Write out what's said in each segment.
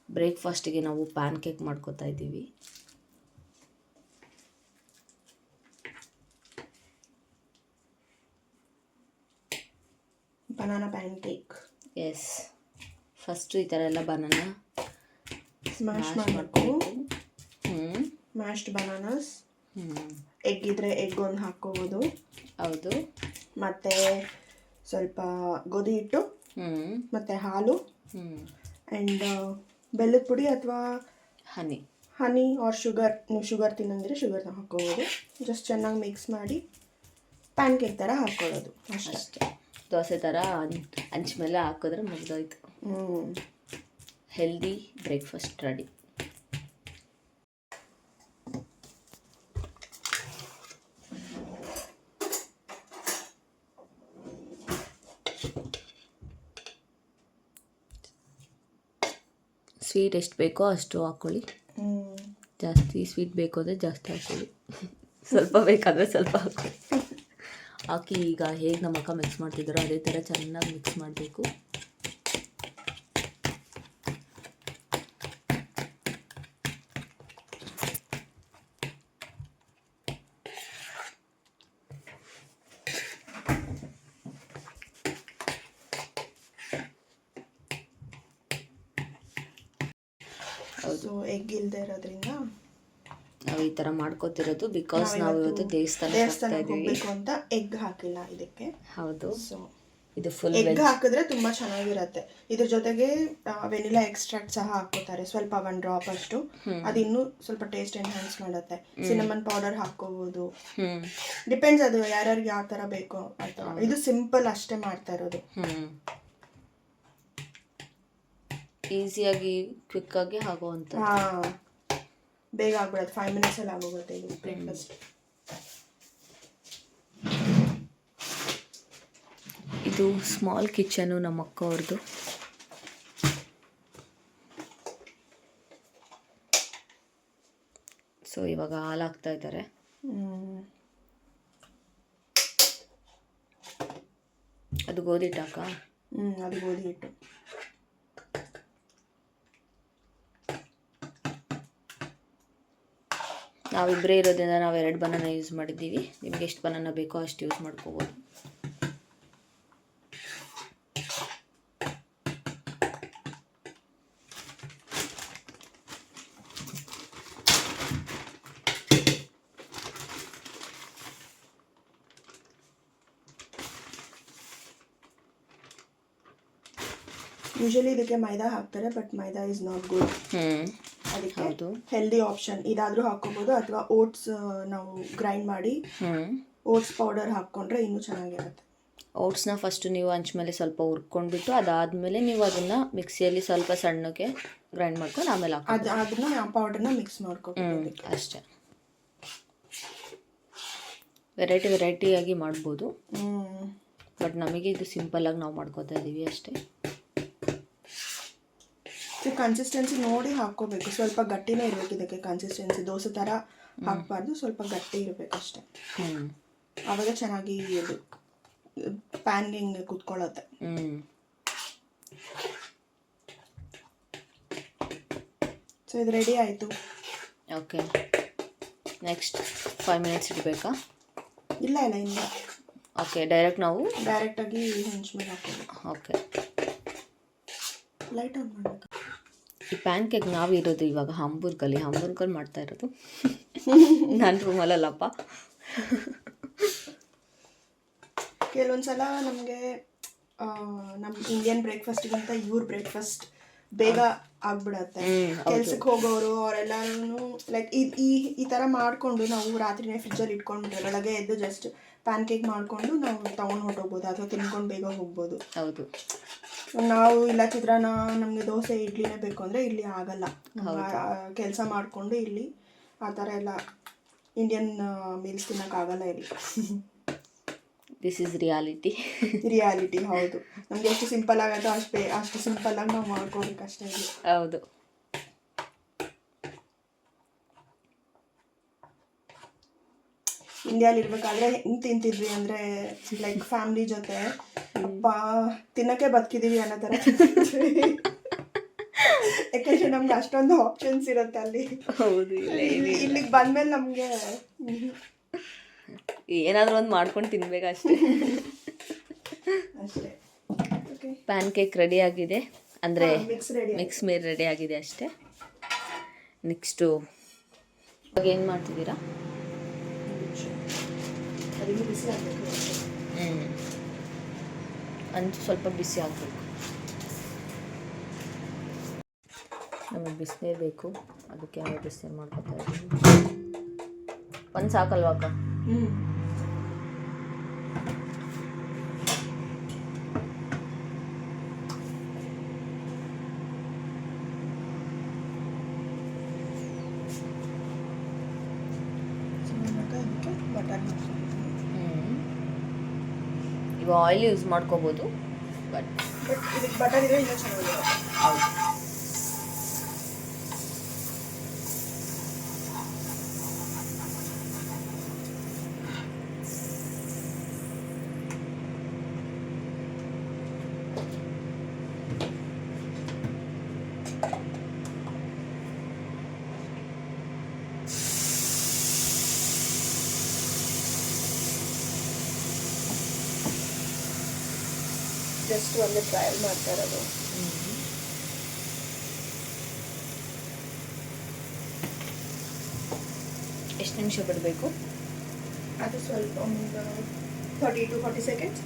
ಬ್ರೇಕ್ಫಾಸ್ಟಿಗೆ ನಾವು PAN cake ಮಾಡ್ಕೋತಾ ಇದ್ದೀವಿ. Banana pancake. Yes, first ಈ ಥರ ಎಲ್ಲ ಬನಾನಾ ಸ್ಮ್ಯಾಶ್ ಮಾಡಬೇಕು. Mashed bananas. ಎಗ್ ಇದ್ರೆ ಎಗ್ ಒಂದು ಹಾಕ್ಕೋಬೋದು. ಹೌದು. ಮತ್ತು ಸ್ವಲ್ಪ ಗೋಧಿ ಹಿಟ್ಟು, ಮತ್ತು ಹಾಲು, ಆ್ಯಂಡ್ ಬೆಲ್ಲದ ಪುಡಿ ಅಥವಾ ಹನಿ ಆರ್ ಶುಗರ್. ನೀವು ಶುಗರ್ ತಿನ್ನಂಗಿದ್ರೆ ಶುಗರ್ನ ಹಾಕ್ಕೋಬೋದು. ಜಸ್ಟ್ ಚೆನ್ನಾಗಿ ಮಿಕ್ಸ್ ಮಾಡಿ ಪ್ಯಾನ್ ಕೇಕ್ ಥರ ಹಾಕ್ಕೊಳ್ಳೋದು ಅಷ್ಟೇ. ದೋಸೆ ಥರ ಹಂಚ ಮೇಲೆ ಹಾಕಿದ್ರೆ ಮುಗಿದೋಯ್ತು. Healthy breakfast ready. ಸ್ವೀಟ್ ಎಷ್ಟು ಬೇಕೋ ಅಷ್ಟು ಹಾಕ್ಕೊಳ್ಳಿ. ಜಾಸ್ತಿ ಸ್ವೀಟ್ ಬೇಕು ಅಂದರೆ ಜಾಸ್ತಿ ಹಾಕ್ಕೊಳ್ಳಿ, ಸ್ವಲ್ಪ ಬೇಕಾದರೆ ಸ್ವಲ್ಪ ಹಾಕ್ಕೊಳ್ಳಿ. ಹಾಕಿ ಈಗ ಹೇಗೆ ನಮ್ಮ ಅಕ್ಕ ಮಿಕ್ಸ್ ಮಾಡ್ತಿದ್ದಾರೋ ಅದೇ ಥರ ಚೆನ್ನಾಗಿ ಮಿಕ್ಸ್ ಮಾಡಬೇಕು. ಹೌದು, ಎಗ್ ಇಲ್ಲದೆ ಇರೋದ್ರಿಂದ ನಾವು ಈ ಥರ ಮಾಡ್ಕೋತಿರೋದು. ಬಿಕಾಸ್ ನಾವು ಇವತ್ತು ದೇವಸ್ಥಾನಕ್ಕೆ ಹೋಗಬೇಕು ಅಂತ ಎಗ್ ಹಾಕಿಲ್ಲ ಇದಕ್ಕೆ. ಹೌದು. ಸೊ ಇದು ಫುಲ್ ಎಗ್ ಹಾಕಿದ್ರೆ ತುಂಬ ಚೆನ್ನಾಗಿರುತ್ತೆ. ಇದ್ರ ಜೊತೆಗೆ ವೆನಿಲಾ ಎಕ್ಸ್ಟ್ರಾಕ್ಟ್ ಸಹ ಹಾಕೋತಾರೆ, ಸ್ವಲ್ಪ 1 ಡ್ರಾಪ್ ಅಷ್ಟು. ಅದು ಇನ್ನೂ ಸ್ವಲ್ಪ ಟೇಸ್ಟ್ ಎನ್ಹಾನ್ಸ್ ಮಾಡುತ್ತೆ. ಸಿನಮನ್ ಪೌಡರ್ ಹಾಕೋಬಹುದು, ಡಿಪೆಂಡ್ಸ್ ಅದು ಯಾರ್ಯಾರಿಗೆ ಯಾವ ಥರ ಬೇಕೋ ಅಥವಾ. ಇದು ಸಿಂಪಲ್ ಅಷ್ಟೇ ಮಾಡ್ತಾ ಇರೋದು. ಈಸಿಯಾಗಿ ಕ್ವಿಕ್ಕಾಗಿ ಆಗುವಂಥ. ಬೇಗ ಆಗ್ಬಿಡುತ್ತೆ, 5 ಮಿನಿಟ್ಸಲ್ಲಿ ಆಗೋಗುತ್ತೆ ಇದು ಬ್ರೇಕ್ಫಾಸ್ಟ್. ಇದು ಸ್ಮಾಲ್ ಕಿಚನು ನಮ್ಮ ಅಕ್ಕ ಅವ್ರದ್ದು. ಸೊ ಇವಾಗ ಹಾಲು ಹಾಕ್ತಾ ಇದ್ದಾರೆ. ಅದು ಗೋಧಿ ಹಿಟ್ಟಾಕ? ಅದು ಗೋಧಿ ಹಿಟ್ಟು. ನಾವಿಬ್ಬರೇ ಇರೋದ್ರಿಂದ ನಾವು 2 ಬನಾನ ಯೂಸ್ ಮಾಡಿದ್ದೀವಿ. ನಿಮ್ಗೆ ಎಷ್ಟು ಬನಾನ ಬೇಕೋ ಅಷ್ಟು ಯೂಸ್ ಮಾಡ್ಕೋಬೋದು. ಯೂಶಲಿ ಇದಕ್ಕೆ ಮೈದಾ ಹಾಕ್ತಾರೆ, but maida is not good. ಅದಕ್ಕೆ ಹೆಲ್ದಿ ಆಪ್ಷನ್ ಇದಾದರೂ ಹಾಕ್ಕೋಬೋದು, ಅಥವಾ ಓಟ್ಸ್ ನಾವು ಗ್ರೈಂಡ್ ಮಾಡಿ ಓಟ್ಸ್ ಪೌಡರ್ ಹಾಕ್ಕೊಂಡ್ರೆ ಇನ್ನೂ ಚೆನ್ನಾಗಿರುತ್ತೆ. ಓಟ್ಸ್ನ ಫಸ್ಟು ನೀವು ಹಂಚ ಮೇಲೆ ಸ್ವಲ್ಪ ಹುರ್ಕೊಂಡ್ಬಿಟ್ಟು ಅದಾದಮೇಲೆ ನೀವು ಅದನ್ನು ಮಿಕ್ಸಿಯಲ್ಲಿ ಸ್ವಲ್ಪ ಸಣ್ಣಕ್ಕೆ ಗ್ರೈಂಡ್ ಮಾಡ್ಕೊಂಡು ಆಮೇಲೆ ಅದನ್ನ ಆ ಪೌಡರ್ನ ಮಿಕ್ಸ್ ಮಾಡ್ಕೊಂಡು ಅಷ್ಟೇ. ವೆರೈಟಿಯಾಗಿ ಮಾಡ್ಬೋದು, ಬಟ್ ನಮಗೆ ಇದು ಸಿಂಪಲ್ಲಾಗಿ ನಾವು ಮಾಡ್ಕೋತಾ ಇದ್ದೀವಿ ಅಷ್ಟೇ. ಕನ್ಸಿಸ್ಟೆನ್ಸಿ ನೋಡಿ ಹಾಕ್ಕೋಬೇಕು. ಸ್ವಲ್ಪ ಗಟ್ಟಿನೇ ಇರಬೇಕು ಇದಕ್ಕೆ ಕನ್ಸಿಸ್ಟೆನ್ಸಿ. ದೋಸೆ ಥರ ಹಾಕಬಾರ್ದು, ಸ್ವಲ್ಪ ಗಟ್ಟಿ ಇರಬೇಕಷ್ಟೆ. ಆವಾಗ ಚೆನ್ನಾಗಿ ಇದು ಪ್ಯಾನ್ಗೆ ಹಿಂಗೆ ಕುತ್ಕೊಳ್ಳುತ್ತೆ. ಸೊ ಇದು ರೆಡಿ ಆಯಿತು. ಓಕೆ, ನೆಕ್ಸ್ಟ್ 5 ಮಿನಿಟ್ಸ್ ಇಡಬೇಕಾ? ಇಲ್ಲ ಇಲ್ಲ. ಓಕೆ, ಡೈರೆಕ್ಟಾಗಿ ಹೆಂಚ್ ಮೇಲೆ ಹಾಕೋದು. ಓಕೆ, ಲೈಟ್ ಆನ್ ಮಾಡಬೇಕು. ಈ ಪ್ಯಾನ್ ಕೇಕ್ ನಾವು ಇರೋದು ಇವಾಗ ಹಾಂಬೂರ್ಗಲ್ಲಿ ಮಾಡ್ತಾ ಇರೋದು. ನನ್ನ ರೂಮಲ್ಲಪ್ಪ. ಕೆಲವೊಂದ್ಸಲ ನಮಗೆ ನಮ್ಮ ಇಂಡಿಯನ್ ಬ್ರೇಕ್ಫಾಸ್ಟ್ಗಿಂತ ಇವ್ರ ಬ್ರೇಕ್ಫಾಸ್ಟ್ ಬೇಗ ಆಗ್ಬಿಡತ್ತೆ. ಕೆಲ್ಸಕ್ಕೆ ಹೋಗೋರು ಅವರೆಲ್ಲರೂ ಲೈಕ್ ಈ ಥರ ಮಾಡಿಕೊಂಡು ನಾವು ರಾತ್ರಿನೇ ಫ್ರಿಜ್ಜಲ್ಲಿ ಇಟ್ಕೊಂಡ್ಬಿಟ್ರೆ ಬೆಳಗ್ಗೆ ಎದ್ದು ಜಸ್ಟ್ ಪ್ಯಾನ್ ಕೇಕ್ ಮಾಡಿಕೊಂಡು ನಾವು ತೊಗೊಂಡು ಹೊರಟೋಗ್ಬೋದು, ಅಥವಾ ತಿನ್ಕೊಂಡು ಬೇಗ ಹೋಗ್ಬೋದು. ಹೌದು. ನಾವು ಇಲ್ಲ ಚಿತ್ರಾನ್ನ, ನಮಗೆ ದೋಸೆ ಇಡ್ಲಿನೇ ಬೇಕು ಅಂದರೆ ಇಲ್ಲಿ ಆಗಲ್ಲ. ಕೆಲಸ ಮಾಡಿಕೊಂಡು ಇಲ್ಲಿ ಆ ಥರ ಎಲ್ಲ ಇಂಡಿಯನ್ ಮೀಲ್ಸ್ ತಿನ್ನೋಕ್ಕಾಗಲ್ಲ ಇಲ್ಲಿ. This is reality. ಹೌದು. ನಮಗೆ ಎಷ್ಟು ಸಿಂಪಲ್ ಆಗುತ್ತೋ ಅಷ್ಟು ಸಿಂಪಲ್ಲಾಗಿ ನಾವು ಮಾಡ್ಕೋಬೇಕಷ್ಟೇ ಇಲ್ಲಿ. ಹೌದು. ಇಂಡಿಯಾಲಿ ಇರ್ಬೇಕಾದ್ರೆ ಹೆಂಗೆ ತಿಂತಿದ್ವಿ ಅಂದರೆ ಲೈಕ್ ಫ್ಯಾಮಿಲಿ ಜೊತೆ ಅಪ್ಪ ತಿನ್ನಕ್ಕೆ ಬದುಕಿದೀವಿ ಅನ್ನೋ ಥರ ಯಾಕಂದ್ರೆ ನಮ್ಗೆ ಅಷ್ಟೊಂದು ಆಪ್ಷನ್ಸ್ ಇರುತ್ತೆ ಅಲ್ಲಿ. ಹೌದು. ಇಲ್ಲಿಗೆ ಬಂದ್ಮೇಲೆ ನಮಗೆ ಏನಾದರೂ ಒಂದು ಮಾಡ್ಕೊಂಡು ತಿನ್ಬೇಕಷ್ಟೇ. ಅಷ್ಟೇ. ಓಕೆ, ಪ್ಯಾನ್ ಕೇಕ್ ರೆಡಿ ಆಗಿದೆ, ಅಂದರೆ ರೆಡಿ. ಮಿಕ್ಸ್ ಮೇಲೆ ರೆಡಿ ಆಗಿದೆ ಅಷ್ಟೇ. ನೆಕ್ಸ್ಟು ಇವಾಗ ಏನು ಮಾಡ್ತಿದ್ದೀರಾ? ಅದನ್ನು ಬಿಸಿ ಆಗಬೇಕು. ಅಂಚು ಸ್ವಲ್ಪ ಬಿಸಿ ಆಗಬೇಕು. ನಮಗೆ ಬಿಸಿನೀರು ಬೇಕು, ಅದಕ್ಕೆ ನಾವು ಬಿಸಿನೀರು ಮಾಡ್ಕೊತಾ ಇದ್ದೀವಿ. ಒಂದು ಸಾಕಲ್ವಾ ಅಕ್ಕ? ಈಗ ಆಯಿಲ್ ಯೂಸ್ ಮಾಡ್ಕೋಬೋದು, ಬಟ್ ಇದಕ್ಕೆ ಬಟರ್ ಇದ್ರೆ ಇನ್ನೂ ಚೆನ್ನಾಗಿರುತ್ತೆ. ಹೌದು. ಜಸ್ಟ್ ಒಂದು ಟ್ರಯಲ್ ಮಾಡ್ತಾ ಇರೋದು. ಎಷ್ಟು ನಿಮಿಷ ಬಿಡಬೇಕು? ಅದು ಸ್ವಲ್ಪ ಒಂದು 30 to 40 seconds.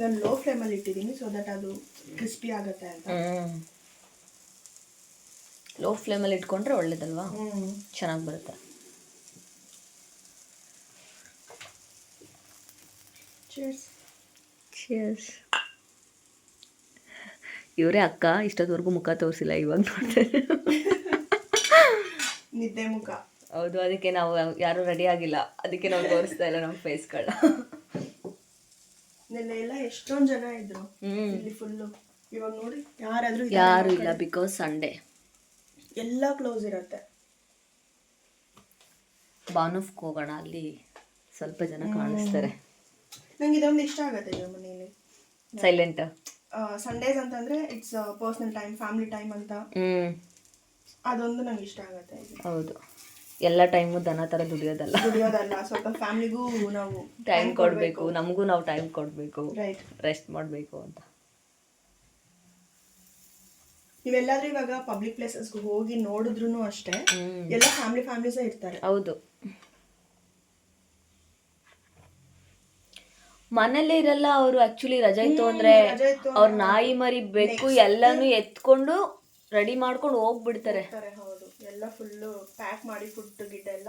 ನಾನು ಲೋ ಫ್ಲೇಮಲ್ಲಿ ಇಟ್ಟಿದ್ದೀನಿ, ಸೊ ದಟ್ ಅದು ಕ್ರಿಸ್ಪಿ ಆಗುತ್ತೆ ಅಂತ. ಲೋ ಫ್ಲೇಮಲ್ಲಿ ಇಟ್ಕೊಂಡ್ರೆ ಒಳ್ಳೇದಲ್ವಾ, ಚೆನ್ನಾಗಿ ಬರುತ್ತೆ. ಚಿಯರ್ಸ್. ಇವರೇ ಅಕ್ಕ ಇಷ್ಟೊತ್ತವರೆಗೂ ಮುಖ ತೋರಿಸಿಲ್ಲ, ಇವಾಗ ನೋಡ್ತಾರೆ. ನಿದ್ದೆ ಮುಖ. ಹೌದು, ಅದಕ್ಕೆ ನಾವು ಯಾರೂ ರೆಡಿ ಆಗಿಲ್ಲ, ಅದಕ್ಕೆ ನಾವು ತೋರಿಸ್ತಾ ಇಲ್ಲ ನಮ್ಮ ಫೇಸ್ಗಳ. ನೆನ್ನೆ ಎಲ್ಲ ಎಷ್ಟೊಂದು ಜನ ಇದ್ರು ಇಲ್ಲಿ ಫುಲ್ಲು. ಇವಾಗ ನೋಡಿ ಯಾರು ಇಲ್ಲ, ಬಿಕಾಸ್ ಸಂಡೇ ಎಲ್ಲ ಕ್ಲೋಸ್ ಇರುತ್ತೆ. ಬಾನುಫ್ಗೆ ಹೋಗೋಣ, ಅಲ್ಲಿ ಸ್ವಲ್ಪ ಜನ ಕಾಣಿಸ್ತಾರೆ. ನಂಗೆ ಇದೊಂದು ಇಷ್ಟ ಆಗುತ್ತೆ ಇದು ಮನೆಯಲ್ಲಿ. ಸೈಲೆಂಟ್ ಸಂಡೇಸ್ ಅಂತಂದ್ರೆ it's personal time, family time ಅಂತ. ಅದೊಂದು ನಂಗೆ ಇಷ್ಟ ಆಗುತ್ತೆ. ಹೌದು, ಎಲ್ಲ ಟೈಮು ದನ ಥರ ದುಡಿಯೋದಲ್ಲ, ಸ್ವಲ್ಪ ಫ್ಯಾಮಿಲಿಗೂ ನಾವು ಟೈಮ್ ಕೊಡಬೇಕು, ನಮಗೂ ನಾವು ಟೈಮ್ ಕೊಡಬೇಕು, ರೈಟ್, ರೆಸ್ಟ್ ಮಾಡಬೇಕು ಅಂತ. ನೀವೆಲ್ಲಾದ್ರೂ ಇವಾಗ ಪಬ್ಲಿಕ್ ಪ್ಲೇಸಸ್ಗೆ ಹೋಗಿ ನೋಡಿದ್ರು ಅಷ್ಟೇ, ಎಲ್ಲ ಫ್ಯಾಮಿಲೀಸೇ ಇರ್ತಾರೆ. ಹೌದು, ಮನೇಲೇ ಇರಲ್ಲ ಅವರು. ಆಕ್ಚುಲಿ ರಜೆ ಇತ್ತು ಅಂದ್ರೆ ಅವ್ರ ನಾಯಿ ಮರಿ ಬೇಕು ಎಲ್ಲಾನು ಎತ್ಕೊಂಡು ರೆಡಿ ಮಾಡ್ಕೊಂಡು ಹೋಗ್ಬಿಡ್ತಾರೆ. ಹೌದು, ಎಲ್ಲ ಫುಲ್ಲು ಪ್ಯಾಕ್ ಮಾಡಿ ಫುಡ್ ಗಿಡ್ ಎಲ್ಲ.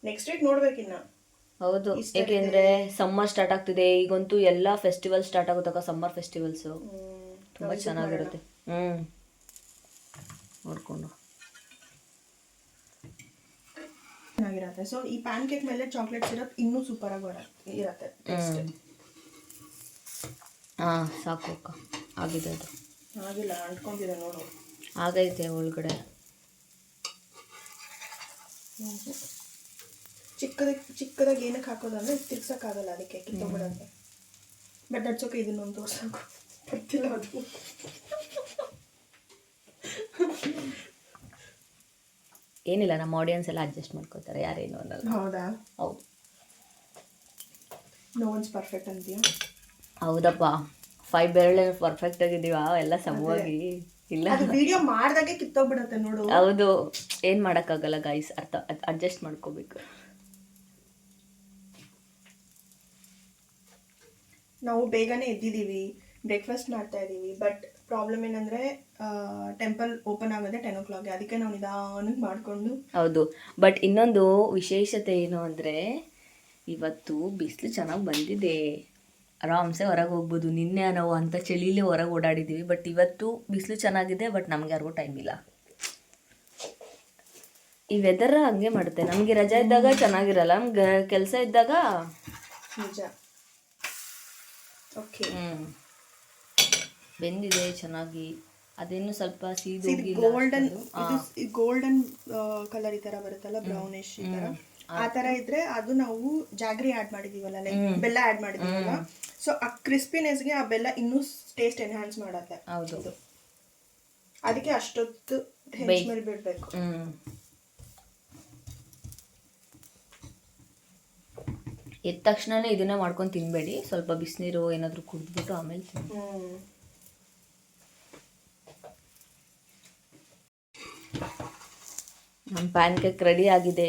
ನೆಕ್ಸ್ಟ್ ವೀಕ್ ನೋಡ್ಬೇಕಿನ್ನ. ಹೌದು, ಏಕೆಂದ್ರೆ ಸಮ್ಮರ್ ಸ್ಟಾರ್ಟ್ ಆಗ್ತಿದೆ ಈಗಂತೂ ಎಲ್ಲ ಫೆಸ್ಟಿವಲ್ ಸ್ಟಾರ್ಟ್ ಆಗುತ್ತಕ್ಕ. ಸಮ್ಮರ್ ಫೆಸ್ಟಿವಲ್ಸ್ ತುಂಬಾ ಚೆನ್ನಾಗಿರುತ್ತೆ. ನೋಡ್ಕೊಂಡು ಚೆನ್ನಾಗಿರುತ್ತೆ. ಸೊ ಈ ಪ್ಯಾನ್ ಕೇಕ್ ಮೇಲೆ ಚಾಕ್ಲೇಟ್ ಸಿರಪ್ ಇನ್ನೂ ಸೂಪರ್ ಆಗಿ ಇರುತ್ತೆ. ಸಾಕು ಅಕ್ಕ, ಆಗಿದೆ. ಅದು ಆಗಿಲ್ಲ, ಅಂಟ್ಕೊಂತಿದೆ ನೋಡು. ಆಗೈತೆ ಒಳಗಡೆ. ಚಿಕ್ಕದಾಗಿ ಏನಕ್ಕೆ ಹಾಕೋದಂದ್ರೆ ತಿರ್ಸಕ್ಕಾಗಲ್ಲ, ಅದಕ್ಕೆ ಕಿತ್ತೋಗ್ಬಿಡತ್ತೆ. ಬಟ್ ದಟ್ಸ್ ಓಕೆ, ಇದನ್ನೊಂದು ತೋರ್ಸೋಕು ಗೊತ್ತಿಲ್ಲ ಅದು. ಏನಿಲ್ಲ, ನಮ್ಮ ಆಡಿಯನ್ಸ್ ಎಲ್ಲ ಅಡ್ಜಸ್ಟ್ ಮಾಡ್ಕೋತಾರೆ, ಯಾರೇನು ಅನ್ನಲ್ಲ. ಹೌದಾ? ಹೌದು. ನೋ ಒನ್ಸ್ ಪರ್ಫೆಕ್ಟ್ ಅಂತೀಯ? ಹೌದಪ್ಪ, 5 ಬೆರಳು ಪರ್ಫೆಕ್ಟ್ ಆಗಿದ್ದೀವ, ಎಲ್ಲ ಸಮವಾಗಿ ಇಲ್ಲ. ಅದು ವಿಡಿಯೋ ಮಾಡ್ದಾಗೆ ಕಿತ್ತೋಗ್ಬಿಡತ್ತೆ ನೋಡು. ಹೌದು, ಏನು ಮಾಡೋಕ್ಕಾಗಲ್ಲ ಗೈಸ್, ಅಡ್ಜಸ್ಟ್ ಮಾಡ್ಕೋಬೇಕು. ನಾವು ಬೇಗನೆ ಎದ್ದಿದ್ದೀವಿ, ಬ್ರೇಕ್ಫಾಸ್ಟ್ ಮಾಡ್ತಾ ಇದ್ದೀವಿ. ಬಟ್ ಪ್ರಾಬ್ಲಮ್ ಏನಂದರೆ ಟೆಂಪಲ್ ಓಪನ್ ಆಗೋದೇ 10 o'clock, ಅದಕ್ಕೆ ನಾವು ನಿಧಾನಕ್ಕೆ ಮಾಡಿಕೊಂಡು. ಹೌದು, ಬಟ್ ಇನ್ನೊಂದು ವಿಶೇಷತೆ ಏನು ಅಂದರೆ ಇವತ್ತು ಬಿಸಿಲು ಚೆನ್ನಾಗಿ ಬಂದಿದೆ. ಆರಾಮ್ಸೆ ಹೊರಗೆ ಹೋಗ್ಬೋದು. ನಿನ್ನೆ ನಾವು ಅಂಥ ಚಳಿಲೇ ಹೊರಗೆ ಓಡಾಡಿದ್ದೀವಿ. ಬಟ್ ಇವತ್ತು ಬಿಸಿಲು ಚೆನ್ನಾಗಿದೆ, ಬಟ್ ನಮ್ಗೆ ಯಾರಿಗೂ ಟೈಮ್ ಇಲ್ಲ. ಈ ವೆದರ್ ಹಂಗೆ ಮಾಡುತ್ತೆ. ನಮಗೆ ರಜೆ ಇದ್ದಾಗ ಚೆನ್ನಾಗಿರಲ್ಲ, ನಮ್ಗೆ ಕೆಲಸ ಇದ್ದಾಗ ನಿಜ. ಓಕೆ, ಬೆಂದಿದೆ ಚೆನ್ನಾಗಿ. ಅದೇನು ಸ್ವಲ್ಪ ಗೋಲ್ಡನ್ ಕಲರ್ ಈ ತರ ಬರುತ್ತಲ್ಲ, ಬ್ರೌನಿಶ್ ಈ ತರ, ಆ ತರ ಇದ್ರೆ ಅದು ನಾವು ಜಾಗ್ರಿ ಆಡ್ ಮಾಡಿದೀವಲ್ಲ, ಲೈಕ್ ಬೆಲ್ಲ ಆಡ್ ಮಾಡಿದೀವಲ್ಲ, ಸೊ ಆ ಕ್ರಿಸ್ಪಿನೆಸ್ಗೆ ಆ ಬೆಲ್ಲ ಇನ್ನೂ ಟೇಸ್ಟ್ ಎನ್ಹಾನ್ಸ್ ಮಾಡುತ್ತೆ. ಹೌದು, ಅದಕ್ಕೆ ಅಷ್ಟೊತ್ತು ಹೆಂಚ್ಮೇಲೆ ಬಿಡ್ಬೇಕು. ಎದ್ದ ತಕ್ಷಣನೇ ಇದನ್ನ ಮಾಡ್ಕೊಂಡು ತಿನ್ಬೇಡಿ. ಸ್ವಲ್ಪ ಬಿಸಿನೀರು ಏನಾದರೂ ಕುಡಿದ್ಬಿಟ್ಟು ಆಮೇಲೆ ತಿನ್ನಿ. ನಮ್ಮ ಪ್ಯಾನ್ ಕೇಕ್ ರೆಡಿ ಆಗಿದೆ.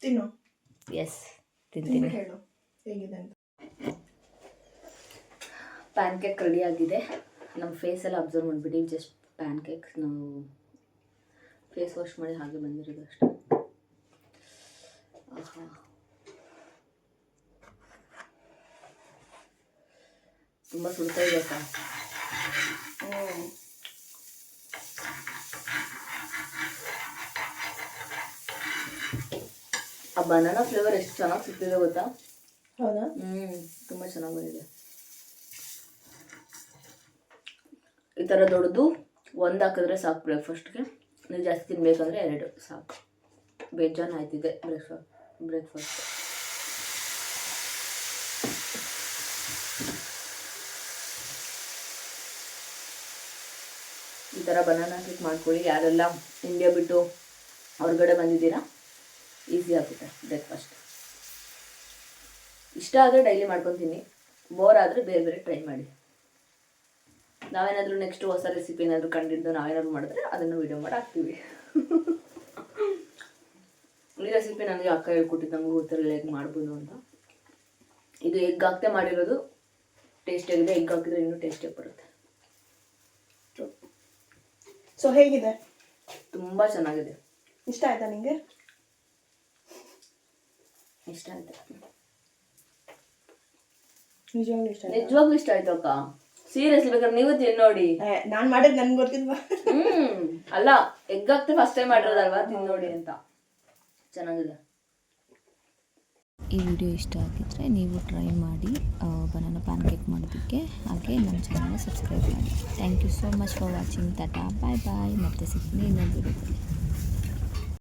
ತಿನ್ನು. ಎಸ್, ತಿಂತೀನಿ. ಹೇಳು ಹೇಗಿದೆ ಅಂತ. ಪ್ಯಾನ್ ಕೇಕ್ ರೆಡಿ ಆಗಿದೆ. ನಮ್ಮ ಫೇಸ್ ಎಲ್ಲ ಅಬ್ಸರ್ವ್ ಮಾಡಿಬಿಡಿ. ಜಸ್ಟ್ ಪ್ಯಾನ್ ಕೇಕ್ಸ್ ನಾವು ಫೇಸ್ ವಾಶ್ ಮಾಡಿ ಹಾಗೆ ಬಂದಿರೋದು ಅಷ್ಟೇ. ತುಂಬ ಸುಡ್ತಾ ಇದೆ ಸರ್. ಆ ಬನಾನಾ ಫ್ಲೇವರ್ ಎಷ್ಟು ಚೆನ್ನಾಗಿ ಸಿಗ್ತಿದೆ ಗೊತ್ತಾ? ಹೌದಾ? ತುಂಬ ಚೆನ್ನಾಗಿ ಬಂದಿದೆ. ಈ ಥರ ದೊಡ್ಡದು ಒಂದು ಹಾಕಿದ್ರೆ ಸಾಕು ಬ್ರೇಕ್ಫಾಸ್ಟ್ಗೆ. ನೀವು ಜಾಸ್ತಿ ತಿನ್ಬೇಕಂದ್ರೆ 2 ಸಾಕು. ಬೇಜಾನ್ ಆಯ್ತಿದೆ ಬ್ರೇಕ್ಫಾಸ್ಟ್. ಈ ಥರ ಬನಾನಾ ಕೇಕ್ ಮಾಡ್ಕೊಳ್ಳಿ. ಯಾರೆಲ್ಲ ಇಂಡಿಯಾ ಬಿಟ್ಟು ಹೊರಗಡೆ ಬಂದಿದ್ದೀರಾ, ಈಸಿ ಆಗುತ್ತೆ ಬ್ರೇಕ್ಫಾಸ್ಟ್. ಇಷ್ಟ ಆದರೆ ಡೈಲಿ ಮಾಡ್ಕೊತೀನಿ, ಬೋರ್ ಆದರೆ ಬೇರೆ ಬೇರೆ ಟ್ರೈ ಮಾಡಿ. ನಾವೇನಾದರೂ ನೆಕ್ಸ್ಟ್ ಹೊಸ ರೆಸಿಪಿ ಏನಾದರೂ ಕಂಡಿದ್ದು ನಾವೇನಾದರೂ ಮಾಡಿದ್ರೆ ಅದನ್ನು ವಿಡಿಯೋ ಮಾಡಿ ಹಾಕ್ತೀವಿ. ಈ ರೆಸಿಪಿ ನನಗೆ ಅಕ್ಕ ಹೇಳ್ಕೊಟ್ಟಿದ್ದು, ನಮಗೂ ಗೊತ್ತಿರಲಿಲ್ಲ ಹೇಗೆ ಮಾಡ್ಬೋದು ಅಂತ. ಇದು ಎಗ್ ಹಾಕ್ತೆ ಮಾಡಿರೋದು, ಟೇಸ್ಟಿಯಾಗಿದೆ. ಎಗ್ ಹಾಕಿದ್ರೆ ಇನ್ನೂ ಟೇಸ್ಟಿಯಾಗಿ ಬರುತ್ತೆ. ಸೊ ಹೇಗಿದೆ? ತುಂಬ ಚೆನ್ನಾಗಿದೆ. ಇಷ್ಟ ಆಯ್ತಾ ನಿಮಗೆ? ಇಷ್ಟ ಆಯ್ತು. ನಿಜವಾಗ್ಲೂ ಇಷ್ಟ ಆಯ್ತು ಅಕ್ಕ. ಸೀರಿಯಸ್ಲಿ ಬೇಕಾದ್ರೆ ನೀವು ತಿನ್ ನೋಡಿ. ನಾನು ಮಾಡಿದ್ ನನ್ಗೆ ಗೊತ್ತಿಲ್ವಾ? ಅಲ್ಲ, ಎಗ್ ಹಾಕ್ತೆ ಫಸ್ಟ್ ಟೈಮ್ ಮಾಡಿರೋದಲ್ವಾ, ತಿನ್ ನೋಡಿ ಅಂತ. ಚೆನ್ನಾಗಿದೆ. ಈ ವಿಡಿಯೋ ಇಷ್ಟ ಆಗಿದ್ರೆ ನೀವು ಟ್ರೈ ಮಾಡಿ ಬನಾನಾ ಪ್ಯಾನ್ ಕೇಕ್ ಮಾಡೋದಕ್ಕೆ. ಹಾಗೆ ನಮ್ಮ ಚಾನಲ್ನ ಸಬ್ಸ್ಕ್ರೈಬ್ ಮಾಡಿ. Thank you so much for watching. Tata, bye bye. ಮತ್ತೆ ಸಿಗ್ತೀನಿ ಇನ್ನೊಂದು ವಿಡಿಯೋದಲ್ಲಿ.